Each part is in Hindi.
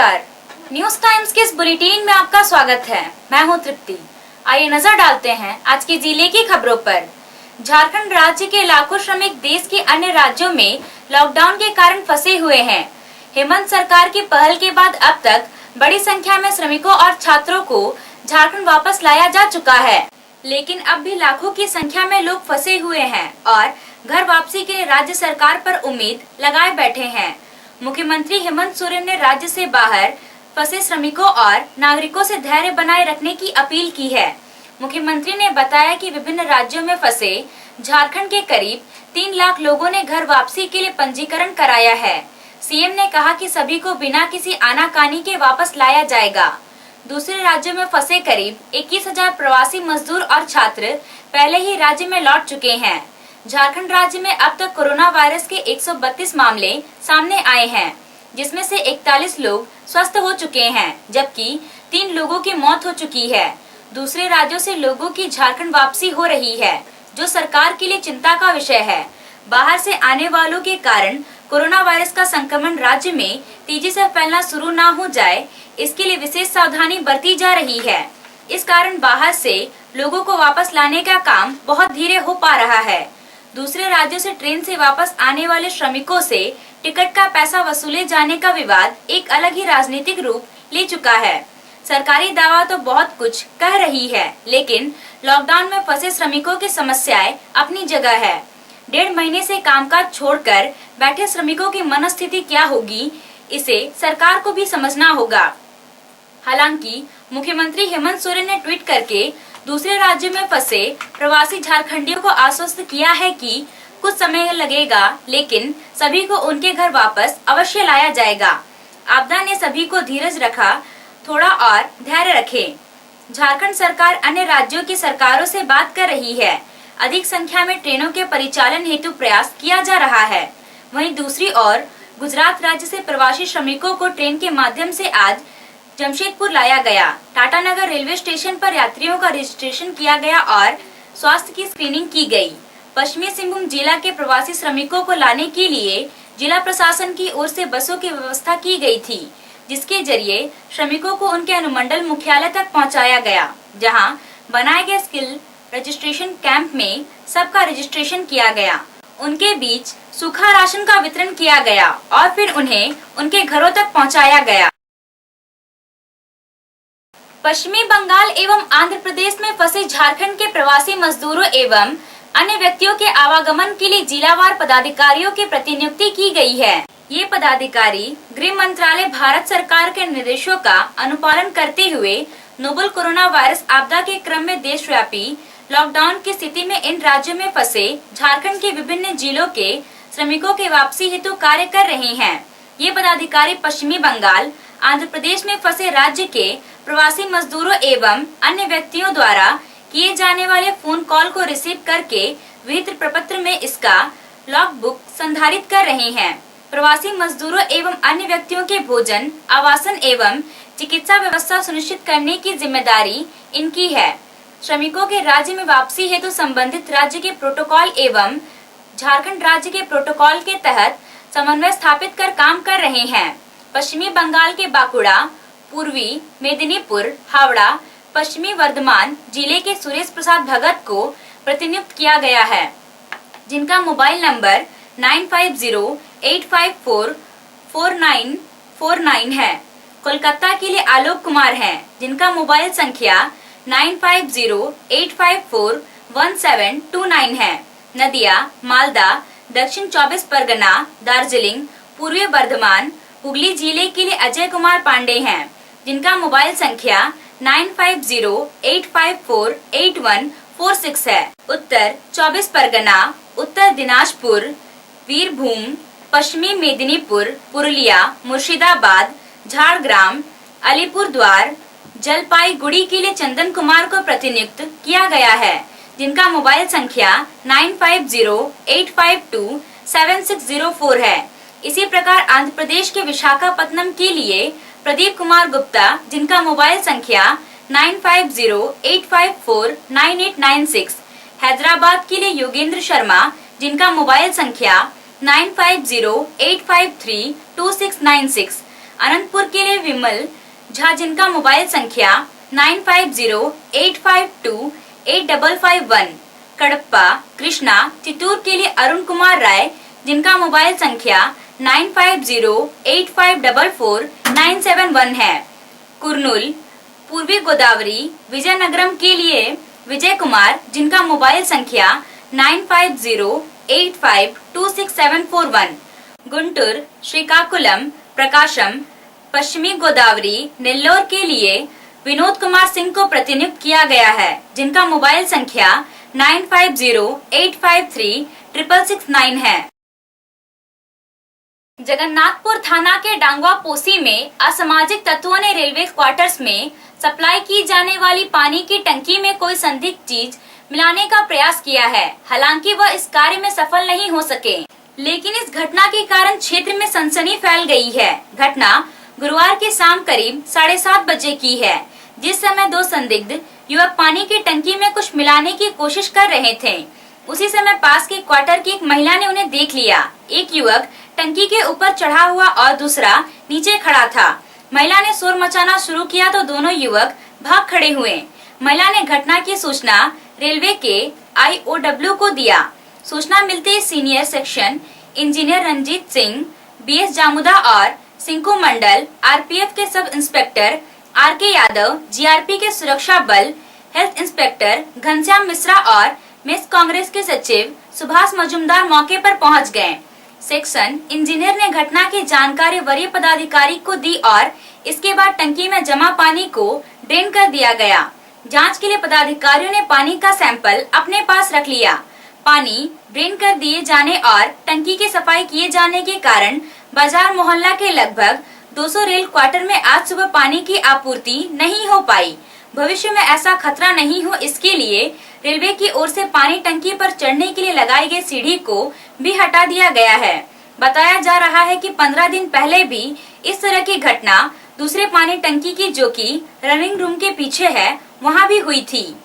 नमस्कार, न्यूज टाइम्स के इस बुलेटिन में आपका स्वागत है। मैं हूं तृप्ति। आइए नजर डालते हैं आज के जिले की खबरों पर। झारखंड राज्य के लाखों श्रमिक देश के अन्य राज्यों में लॉकडाउन के कारण फंसे हुए हैं। हेमंत सरकार की पहल के बाद अब तक बड़ी संख्या में श्रमिकों और छात्रों को झारखंड वापस लाया जा चुका है, लेकिन अब भी लाखों की संख्या में लोग फंसे हुए हैं और घर वापसी के लिए राज्य सरकार पर उम्मीद लगाए बैठे हैं। मुख्यमंत्री हेमंत सोरेन ने राज्य से बाहर फंसे श्रमिकों और नागरिकों से धैर्य बनाए रखने की अपील की है। मुख्यमंत्री ने बताया कि विभिन्न राज्यों में फंसे झारखंड के करीब 3 लाख लोगों ने घर वापसी के लिए पंजीकरण कराया है। सीएम ने कहा कि सभी को बिना किसी आनाकानी के वापस लाया जाएगा। दूसरे राज्यों में फंसे करीब 21,000 प्रवासी मजदूर और छात्र पहले ही राज्य में लौट चुके हैं। झारखंड राज्य में अब तक कोरोना वायरस के 132 मामले सामने आए हैं, जिसमें से 41 लोग स्वस्थ हो चुके हैं, जबकि 3 लोगों की मौत हो चुकी है। दूसरे राज्यों से लोगों की झारखंड वापसी हो रही है, जो सरकार के लिए चिंता का विषय है। बाहर से आने वालों के कारण कोरोना वायरस का संक्रमण राज्य में तेजी से फैलना शुरू न हो जाए, इसके लिए विशेष सावधानी बरती जा रही है। इस कारण बाहर से लोगों को वापस लाने का काम बहुत धीरे हो पा रहा है। दूसरे राज्यों से ट्रेन से वापस आने वाले श्रमिकों से टिकट का पैसा वसूले जाने का विवाद एक अलग ही राजनीतिक रूप ले चुका है। सरकारी दावा तो बहुत कुछ कह रही है, लेकिन लॉकडाउन में फंसे श्रमिकों की समस्याएं अपनी जगह है। 1.5 महीने से कामकाज छोड़कर बैठे श्रमिकों की मनस्थिति क्या होगी, इसे सरकार को भी समझना होगा। हालांकि मुख्यमंत्री हेमंत सोरेन ने ट्वीट करके दूसरे राज्यों में फंसे प्रवासी झारखंडियों को आश्वस्त किया है कि कुछ समय लगेगा, लेकिन सभी को उनके घर वापस अवश्य लाया जाएगा। आपदा ने सभी को धीरज रखा, थोड़ा और धैर्य रखें। झारखंड सरकार अन्य राज्यों की सरकारों से बात कर रही है। अधिक संख्या में ट्रेनों के परिचालन हेतु प्रयास किया जा रहा है। वहीं दूसरी ओर गुजरात राज्य से प्रवासी श्रमिकों को ट्रेन के माध्यम से आज जमशेदपुर लाया गया। टाटानगर रेलवे स्टेशन पर यात्रियों का रजिस्ट्रेशन किया गया और स्वास्थ्य की स्क्रीनिंग की गई। पश्चिमी सिंहभूम जिला के प्रवासी श्रमिकों को लाने के लिए जिला प्रशासन की ओर से बसों की व्यवस्था की गई थी, जिसके जरिए श्रमिकों को उनके अनुमंडल मुख्यालय तक पहुंचाया गया, जहां बनाए गए स्किल रजिस्ट्रेशन कैंप में सबका रजिस्ट्रेशन किया गया। उनके बीच सूखा राशन का वितरण किया गया और फिर उन्हें उनके घरों तक पहुँचाया गया। पश्चिमी बंगाल एवं आंध्र प्रदेश में फंसे झारखंड के प्रवासी मजदूरों एवं अन्य व्यक्तियों के आवागमन के लिए जिलावार पदाधिकारियों की प्रतिनियुक्ति की गई है। ये पदाधिकारी गृह मंत्रालय भारत सरकार के निर्देशों का अनुपालन करते हुए नोवल कोरोना वायरस आपदा के क्रम में देशव्यापी लॉकडाउन की स्थिति में इन राज्यों में फंसे झारखंड के विभिन्न जिलों के श्रमिकों के वापसी हेतु कार्य कर रहे हैं। ये पदाधिकारी पश्चिमी बंगाल, आंध्र प्रदेश में फंसे राज्य के प्रवासी मजदूरों एवं अन्य व्यक्तियों द्वारा किए जाने वाले फोन कॉल को रिसीव करके विहित प्रपत्र में इसका लॉग बुक संधारित कर रहे हैं। प्रवासी मजदूरों एवं अन्य व्यक्तियों के भोजन, आवासन एवं चिकित्सा व्यवस्था सुनिश्चित करने की जिम्मेदारी इनकी है। श्रमिकों के राज्य में वापसी हेतु संबंधित राज्य के प्रोटोकॉल एवं झारखंड राज्य के प्रोटोकॉल के तहत समन्वय स्थापित कर काम कर रहे हैं। पश्चिमी बंगाल के बांकुड़ा, पूर्वी मेदिनीपुर, हावड़ा, पश्चिमी वर्धमान जिले के सुरेश प्रसाद भगत को प्रतिनियुक्त किया गया है, जिनका मोबाइल नंबर 9508544949 है। कोलकाता के लिए आलोक कुमार हैं, जिनका मोबाइल संख्या 9508541729 है। नदिया, मालदा, दक्षिण 24 परगना, दार्जिलिंग, पूर्वी बर्धमान, हुगली जिले के लिए अजय कुमार पांडे हैं, जिनका मोबाइल संख्या 9508548146 है। उत्तर 24 परगना, उत्तर दिनाजपुर, वीरभूम, पश्चिमी मेदिनीपुर, पुरुलिया, मुर्शिदाबाद, झारग्राम, अलीपुरद्वार, जलपाईगुड़ी के लिए चंदन कुमार को प्रतिनियुक्त किया गया है, जिनका मोबाइल संख्या 9508527604 है। इसी प्रकार आंध्र प्रदेश के विशाखापत्तनम के लिए प्रदीप कुमार गुप्ता, जिनका मोबाइल संख्या 9508549896। हैदराबाद के लिए योगेंद्र शर्मा, जिनका मोबाइल संख्या 9508532696। अनंतपुर के लिए विमल झा जिनका मोबाइल संख्या 9508528551, कडप्पा कृष्णा चितूर के लिए अरुण कुमार राय जिनका मोबाइल संख्या 9508544971 है। कुरनूल पूर्वी गोदावरी विजयनगरम के लिए विजय कुमार जिनका मोबाइल संख्या 9508526741, गुंटूर श्रीकाकुलम प्रकाशम पश्चिमी गोदावरी नेल्लोर के लिए विनोद कुमार सिंह को प्रतिनियुक्त किया गया है जिनका मोबाइल संख्या 9508536669 है। जगन्नाथपुर थाना के डांगवा पोसी में असामाजिक तत्वों ने रेलवे क्वार्टर्स में सप्लाई की जाने वाली पानी की टंकी में कोई संदिग्ध चीज मिलाने का प्रयास किया है। हालांकि वह इस कार्य में सफल नहीं हो सके, लेकिन इस घटना के कारण क्षेत्र में सनसनी फैल गई है। घटना गुरुवार की शाम करीब 7:30 बजे की है, जिस समय दो संदिग्ध युवक पानी की टंकी में कुछ मिलाने की कोशिश कर रहे थे। उसी समय पास के क्वार्टर की एक महिला ने उन्हें देख लिया। एक युवक टंकी के ऊपर चढ़ा हुआ और दूसरा नीचे खड़ा था। महिला ने शोर मचाना शुरू किया तो दोनों युवक भाग खड़े हुए। महिला ने घटना की सूचना रेलवे के IOW को दिया। सूचना मिलते ही senior section engineer Ranjit Singh, BS Jamuda और सिंकू मंडल, RPF के sub inspector RK Yadav, GRP के सुरक्षा बल, हेल्थ इंस्पेक्टर घनश्याम मिश्रा और मेस कांग्रेस के सचिव सुभाष मजुमदार मौके पर पहुंच गए। सेक्शन इंजीनियर ने घटना की जानकारी वरीय पदाधिकारी को दी और इसके बाद टंकी में जमा पानी को ड्रेन कर दिया गया। जांच के लिए पदाधिकारियों ने पानी का सैंपल अपने पास रख लिया। पानी ड्रेन कर दिए जाने और टंकी की सफाई किए जाने के कारण बाजार मोहल्ला के लगभग 200 रेल क्वार्टर में आज सुबह पानी की आपूर्ति नहीं हो पाई। भविष्य में ऐसा खतरा नहीं हो, इसके लिए रेलवे की ओर से पानी टंकी पर चढ़ने के लिए लगाई गई सीढ़ी को भी हटा दिया गया है। बताया जा रहा है कि 15 दिन पहले भी इस तरह की घटना दूसरे पानी टंकी की, जो कि रनिंग रूम के पीछे है, वहां भी हुई थी।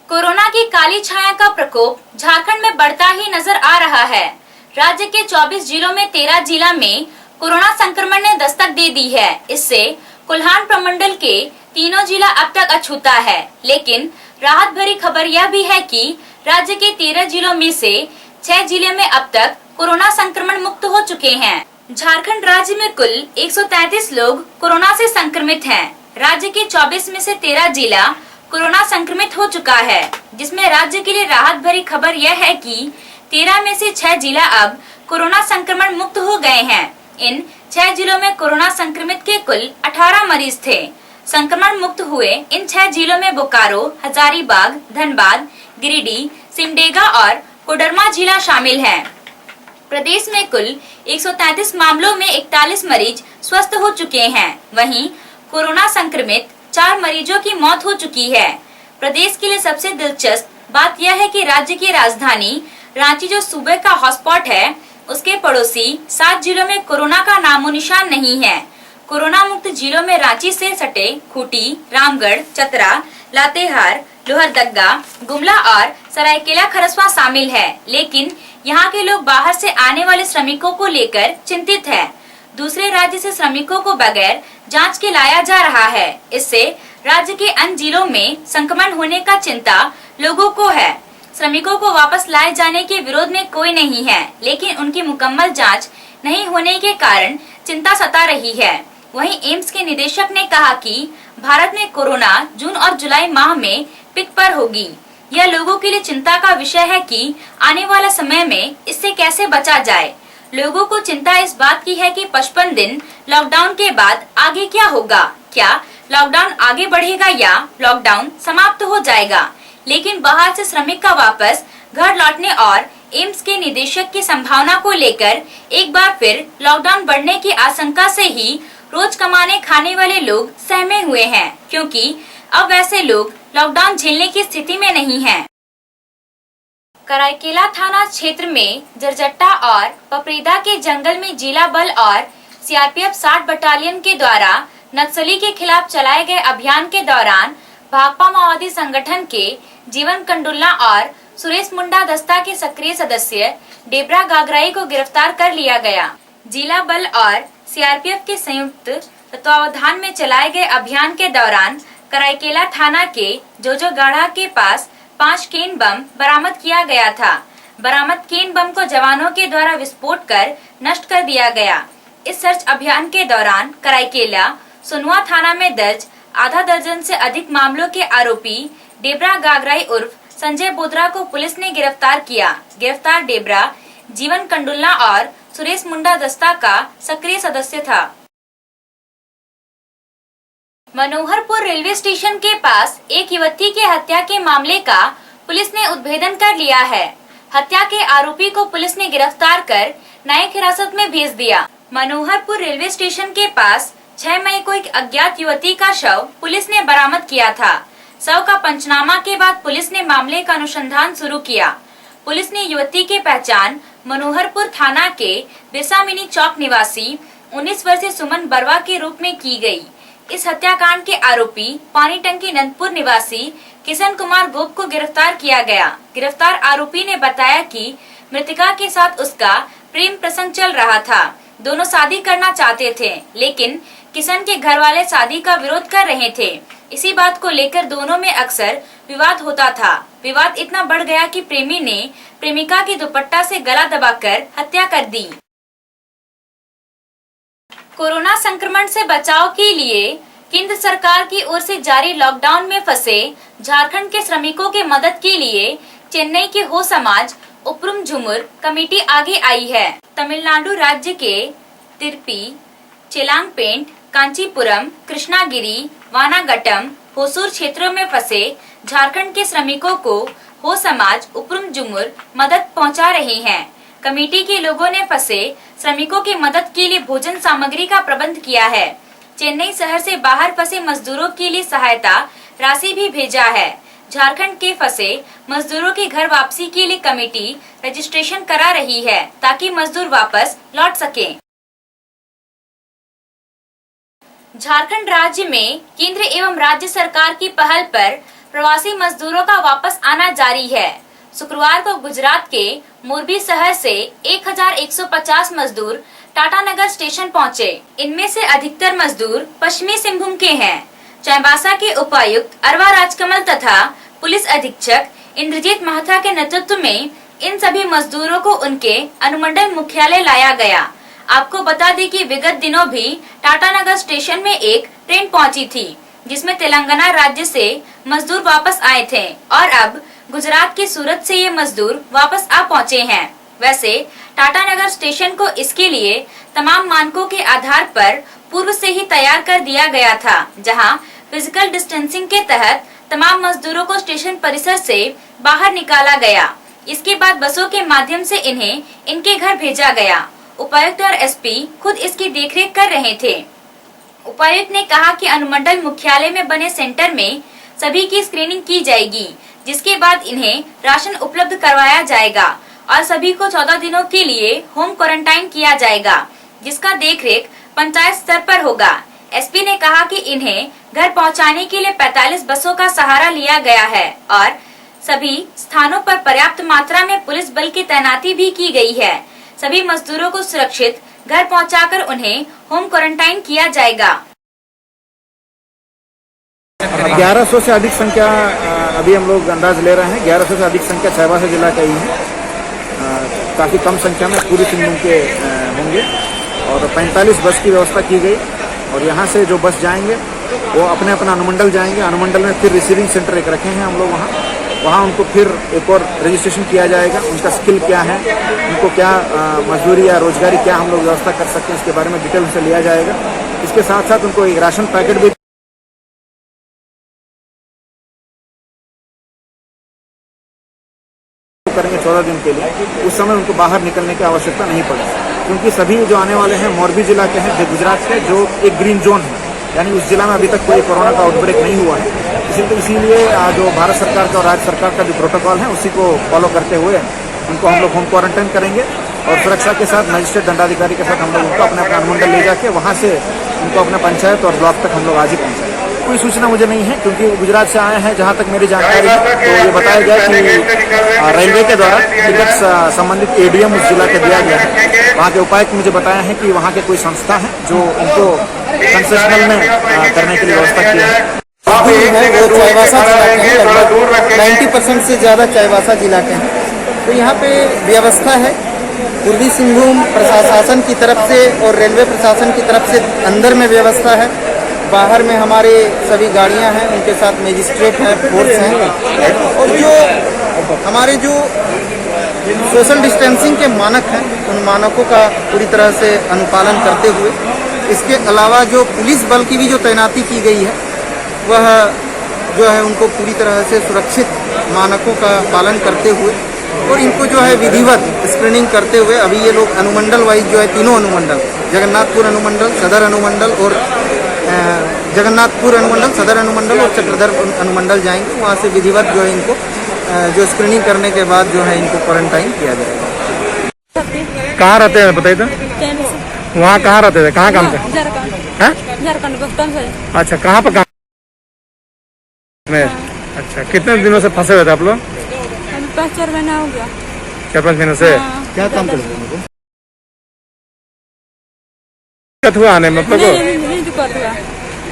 कोरोना की काली छाया का प्रकोप झारखंड में बढ़ता ही नजर आ रहा है। राज्य के 24 जिलों में 13 जिला में कोरोना संक्रमण ने दस्तक दे दी है। इससे कोल्हान प्रमंडल के तीनों जिला अब तक अछूता है। लेकिन राहत भरी खबर यह भी है कि राज्य के 13 जिलों में से 6 जिले में अब तक कोरोना संक्रमण मुक्त हो चुके हैं। झारखंड राज्य में कुल 133 लोग कोरोना से संक्रमित हैं। राज्य के 24 में से 13 जिला कोरोना संक्रमित हो चुका है, जिसमें राज्य के लिए राहत भरी खबर यह है कि 13 में से 6 जिला अब कोरोना संक्रमण मुक्त हो गए हैं। इन 6 जिलों में कोरोना संक्रमित के कुल 18 मरीज थे। संक्रमण मुक्त हुए इन 6 जिलों में बोकारो, हजारीबाग, धनबाद, गिरिडीह, सिमडेगा और कोडरमा जिला शामिल है। प्रदेश में कुल 133 मामलों में 41 मरीज स्वस्थ हो चुके हैं। वहीं कोरोना संक्रमित 4 मरीजों की मौत हो चुकी है। प्रदेश के लिए सबसे दिलचस्प बात यह है कि राज्य की राजधानी रांची, जो सूबे का हॉटस्पॉट है, उसके पड़ोसी 7 जिलों में कोरोना का नामो निशान नहीं है। कोरोना मुक्त जिलों में रांची से सटे खूंटी, रामगढ़, चतरा, लातेहार, लोहरदगा, गुमला और सरायकेला खरसवां शामिल है। लेकिन यहाँ के लोग बाहर से आने वाले श्रमिकों को लेकर चिंतित है। दूसरे राज्य से श्रमिकों को बगैर जांच के लाया जा रहा है। इससे राज्य के अन्य जिलों में संक्रमण होने का चिंता लोगों को है। श्रमिकों को वापस लाए जाने के विरोध में कोई नहीं है, लेकिन उनकी मुकम्मल जांच नहीं होने के कारण चिंता सता रही है। वहीं एम्स के निदेशक ने कहा कि भारत में कोरोना जून और जुलाई माह में पिक पर होगी। यह लोगों के लिए चिंता का विषय है कि आने वाले समय में इससे कैसे बचा जाए। लोगों को चिंता इस बात की है कि 55 दिन लॉकडाउन के बाद आगे क्या होगा। क्या लॉकडाउन आगे बढ़ेगा या लॉकडाउन समाप्त हो जाएगा। लेकिन बाहर से श्रमिक का वापस घर लौटने और एम्स के निदेशक की संभावना को लेकर एक बार फिर लॉकडाउन बढ़ने की आशंका से ही रोज कमाने खाने वाले लोग सहमे हुए हैं, क्योंकि अब वैसे लोग लॉकडाउन झेलने की स्थिति में नहीं हैं। कराईकेला थाना क्षेत्र में जरजट्टा और पपरीदा के जंगल में जिला बल और CRPF 60 बटालियन के द्वारा नक्सली के खिलाफ चलाए गए अभियान के दौरान भाकपा माओवादी संगठन के जीवन कंडुल्ला और सुरेश मुंडा दस्ता के सक्रिय सदस्य डेबरा गागराई को गिरफ्तार कर लिया गया। जिला बल और सीआरपीएफ के संयुक्त तत्वावधान में चलाए गए अभियान के दौरान कराईकेला थाना के जोजोगाढ़ा के पास 5 केन बम बरामद किया गया था। बरामद केन बम को जवानों के द्वारा विस्फोट कर नष्ट कर दिया गया। इस सर्च अभियान के दौरान कराईकेला सोनुआ थाना में दर्ज आधा दर्जन से अधिक मामलों के आरोपी डेबरा गागराई उर्फ संजय बोदरा को पुलिस ने गिरफ्तार किया। गिरफ्तार डेबरा जीवन कंडुल्ला और सुरेश मुंडा दस्ता का सक्रिय सदस्य था। मनोहरपुर रेलवे स्टेशन के पास एक युवती की हत्या के मामले का पुलिस ने उद्भेदन कर लिया है। हत्या के आरोपी को पुलिस ने गिरफ्तार कर न्यायिक हिरासत में भेज दिया। मनोहरपुर रेलवे स्टेशन के पास 6 मई को एक अज्ञात युवती का शव पुलिस ने बरामद किया था। शव का पंचनामा के बाद पुलिस ने मामले का अनुसंधान शुरू किया। पुलिस ने युवती की पहचान मनोहरपुर थाना के बिरसामिनी चौक निवासी 19 वर्षीय सुमन बरवा के रूप में की गई। इस हत्याकांड के आरोपी पानी टंकी नंदपुर निवासी किशन कुमार गोप को गिरफ्तार किया गया। गिरफ्तार आरोपी ने बताया कि मृतका के साथ उसका प्रेम प्रसंग चल रहा था। दोनों शादी करना चाहते थे, लेकिन किशन के घर वाले शादी का विरोध कर रहे थे। इसी बात को लेकर दोनों में अक्सर विवाद होता था। विवाद इतना बढ़ गया कि प्रेमी ने प्रेमिका की दुपट्टा से गला दबाकर हत्या कर दी। कोरोना संक्रमण से बचाव के लिए केंद्र सरकार की ओर से जारी लॉकडाउन में फंसे झारखंड के श्रमिकों के मदद के लिए चेन्नई के हो समाज उपरुम झुमुर कमेटी आगे आई है। तमिलनाडु राज्य के तिरुपति, चेलांगपेंट, कांचीपुरम, कृष्णागिरी, वानागट्टम, होसूर क्षेत्रों में फंसे झारखंड के श्रमिकों को हो समाज उपरुम झुमुर मदद पहुंचा रहे हैं। कमेटी के लोगों ने फंसे श्रमिकों की मदद के लिए भोजन सामग्री का प्रबंध किया है। चेन्नई शहर से बाहर फंसे मजदूरों के लिए सहायता राशि भी भेजा है। झारखंड के फंसे मजदूरों की घर वापसी के लिए कमेटी रजिस्ट्रेशन करा रही है ताकि मजदूर वापस लौट सके। झारखंड राज्य में केंद्र एवं राज्य सरकार की पहल पर प्रवासी मजदूरों का वापस आना जारी है। शुक्रवार को गुजरात के मोरबी शहर से 1150 मजदूर टाटानगर स्टेशन पहुंचे। इनमें से अधिकतर मजदूर पश्चिमी सिंहभूम के हैं। चाईबासा के उपायुक्त अरवा राजकमल तथा पुलिस अधीक्षक इंद्रजीत महाथा के नेतृत्व में इन सभी मजदूरों को उनके अनुमंडल मुख्यालय लाया गया। आपको बता दें कि विगत दिनों भी टाटानगर स्टेशन में एक ट्रेन पहुंची थी, जिसमें तेलंगाना राज्य से मजदूर वापस आए थे और अब गुजरात के सूरत से ये मजदूर वापस आ पहुंचे हैं। वैसे टाटानगर स्टेशन को इसके लिए तमाम मानकों के आधार पर पूर्व से ही तैयार कर दिया गया था, जहां फिजिकल डिस्टेंसिंग के तहत तमाम मजदूरों को स्टेशन परिसर से बाहर निकाला गया। इसके बाद बसों के माध्यम से इन्हें इनके घर भेजा गया। उपायुक्त और एसपी खुद इसकी देखरेख कर रहे थे। उपायुक्त ने कहा कि अनुमंडल मुख्यालय में बने सेंटर में सभी की स्क्रीनिंग की जाएगी, जिसके बाद इन्हें राशन उपलब्ध करवाया जाएगा और सभी को 14 दिनों के लिए होम क्वारंटाइन किया जाएगा, जिसका देखरेख पंचायत स्तर पर होगा। एसपी ने कहा कि इन्हें घर पहुंचाने के लिए 45 बसों का सहारा लिया गया है और सभी स्थानों पर पर्याप्त मात्रा में पुलिस बल की तैनाती भी की गई है। सभी मजदूरों को सुरक्षित घर पहुंचाकर उन्हें होम क्वारंटाइन किया जाएगा। 1100 से अधिक संख्या अभी हम लोग अंदाज ले रहे हैं। 1100 से अधिक संख्या चाईबासा जिला का ही है। काफ़ी कम संख्या में पूरी सिंहभूम के होंगे और 45 बस की व्यवस्था की गई और यहाँ से जो बस जाएंगे वो अपने अपना अनुमंडल जाएंगे। अनुमंडल में फिर रिसीविंग सेंटर एक रखे हैं हम लोग वहाँ उनको फिर एक और रजिस्ट्रेशन किया जाएगा। उनका स्किल क्या है, उनको क्या मजदूरी या रोजगारी क्या हम लोग व्यवस्था कर सकते हैं, इसके बारे में डिटेल उनसे लिया जाएगा। इसके साथ साथ उनको एक राशन पैकेट भी करेंगे 14 दिन के लिए। उस समय उनको बाहर निकलने की आवश्यकता नहीं पड़ेगी, क्योंकि सभी जो आने वाले हैं मोरबी जिला के हैं, गुजरात के, जो एक ग्रीन जोन है, यानी उस जिला में अभी तक कोई कोरोना का आउटब्रेक नहीं हुआ है। इसीलिए जो भारत सरकार का और राज्य सरकार का जो प्रोटोकॉल है उसी को फॉलो करते हुए उनको हम लोग होम क्वारंटाइन करेंगे और सुरक्षा के साथ मजिस्ट्रेट दंडाधिकारी के साथ हम लोग उनको अपने अपना अनुमंडल ले जाके वहाँ से उनको अपने पंचायत और ब्लॉक तक हम लोग आज ही पहुँचाएंगे। कोई सूचना मुझे नहीं है, क्योंकि गुजरात से आए हैं। जहाँ तक मेरी जानकारी है तो ये बताया गया कि रेलवे के द्वारा टिकट संबंधित एडीएम उस जिला के दिया गया है। वहाँ के उपायुक्त मुझे बताया है कि वहाँ के कोई संस्था है जो उनको कंसेशनल में करने के लिए व्यवस्था किया है। है वो चाईबासा जिला के हैं, लगभग 90% से ज़्यादा चाईबासा जिला के हैं। तो यहाँ पे व्यवस्था है पूर्वी सिंहभूम प्रशासन की तरफ से और रेलवे प्रशासन की तरफ से अंदर में व्यवस्था है। बाहर में हमारे सभी गाड़ियाँ हैं, उनके साथ मजिस्ट्रेट है, फोर्स हैं, और जो हमारे जो सोशल डिस्टेंसिंग के मानक हैं उन मानकों का पूरी तरह से अनुपालन करते हुए, इसके अलावा जो पुलिस बल की भी जो तैनाती की गई है वह जो है उनको पूरी तरह से सुरक्षित मानकों का पालन करते हुए और इनको जो है विधिवत स्क्रीनिंग करते हुए अभी ये लोग अनुमंडल वाइज जो है तीनों अनुमंडल, जगन्नाथपुर अनुमंडल, सदर अनुमंडल और जगन्नाथपुर अनुमंडल, सदर अनुमंडल और चक्रधर अनुमंडल जाएंगे। वहाँ से विधिवत जो है इनको जो स्क्रीनिंग करने के बाद जो है इनको क्वारंटाइन किया जाएगा। कहाँ रहते हैं बताइए तो? वहाँ कहाँ रहते थे, कहाँ काम करते? झारखंड भुगतान से। अच्छा, कहाँ पर काम में? अच्छा, कितने दिनों से फंसे हुए थे आप लोग? 5-4 महीना हो गया। 4-5 महीनों से क्या काम करते हैं? दिक्कत हुआ आने में आप लोग को? नहीं दिक्कत हुआ,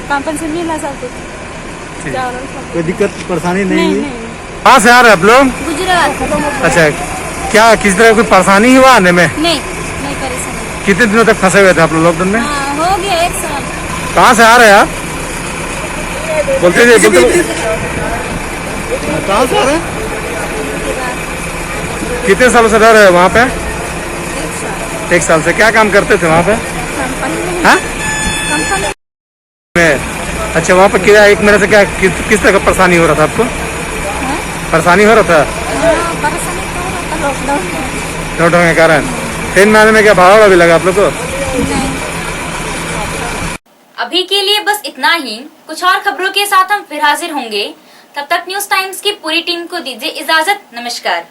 कंपनी से मिला सब कुछ। कोई दिक्कत परेशानी नहीं हुई? कहाँ से आ रहे हैं आप लोग? गुजरात। अच्छा, क्या किसी तरह कोई परेशानी हुआ आने में? नहीं परेशानी। कितने दिनों तक फंसे हुए थे आप लोग लॉकडाउन में? हो गया 1 साल। कहाँ से आ रहे हैं आप? बोलते थे कहाँ से आ रहे हैं? कितने सालों से रह रहे हैं वहाँ पे? 1 साल से। क्या काम करते थे वहाँ पे? हाँ? अच्छा, वहाँ पे क्या 1 महीने से क्या किस तरह का परेशानी हो रहा था आपको? परेशानी हो रहा था लॉकडाउन के कारण? 3 महीने में क्या भाड़ा भी लगा आप लोग को? अभी के लिए बस इतना ही। कुछ और खबरों के साथ हम फिर हाजिर होंगे। तब तक न्यूज टाइम्स की पूरी टीम को दीजिए इजाजत। नमस्कार।